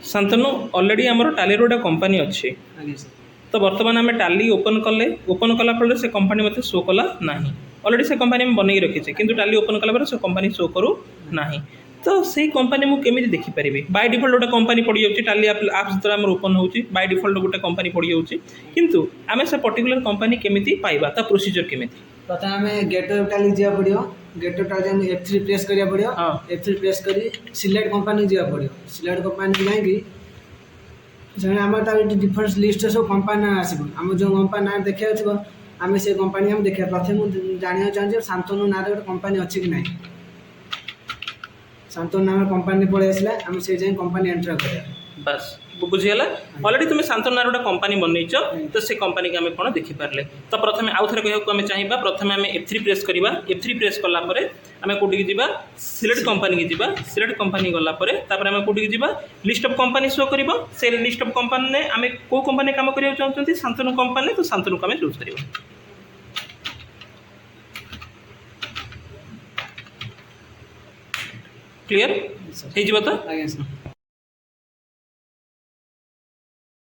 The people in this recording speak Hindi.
शांतनु ऑलरेडी आमर टालीर गोटे कंपनी अच्छी आगे सर तो बर्तमान आम टाली ओपन कला फल से कंपनी मत शो कला ना ऑलरेडी से कंपनी आम बनई रखीचे किंतु टाली ओपन कला से कंपनी शो करू ना तो से कंपनी मुझे केमी देखिपारि बाय डिफल्ट गोटे कंपनी पड़ जाऊँगी टाली आप्स द्वारा आम ओपन होची बाय डिफल्ट गोटे कंपनी पड़ जाऊँगी किंतु आम से पर्टिकुलर कंपनी केमी पाइबा ता प्रोसीजर केमी प्रथम आम गेट वेब टाली जा पड़ो गेट वेब टाली F3 प्रेस करिया पड़ो हाँ F3 प्रेस करी सिलेक्ट कंपनी जा पड़ो सिलेक्ट कंपनी जाकि जहाँ आम डिफरेंट लिस्ट सब कंपनी आसो आम जो कंपनी ना देखा थो आम से कंपनी आम देखा प्रथम जाना चाहिए शांतनु ना गोटे कंपनी अच्छी कि ना शांतनु नाम कंपनी पड़े आसला आम से जाए कंपनी एंटर कर बस बुझीगला ऑलरेडी तुम शांतनु नार गोटे कंपनी बनईच तो से कंपनी को आम कौन देखिपारे तो प्रथम आउ थे कहूँ चाहिए प्रथम आम F3 प्रेस करवा F3 प्रेस कलापर आम कौटी की सिलेक्ट कंपनी की जीवा सिलेक्ट कंपनी गलापर आम कौटी की लिस्ट ऑफ कंपनी शो कर से लिस्ट ऑफ कंपनी ने आम कौ कंपनी काम करने चाहते शांतनु कंपनी तो शांतनु को आम चूज कर क्लियर हो तो आगे सर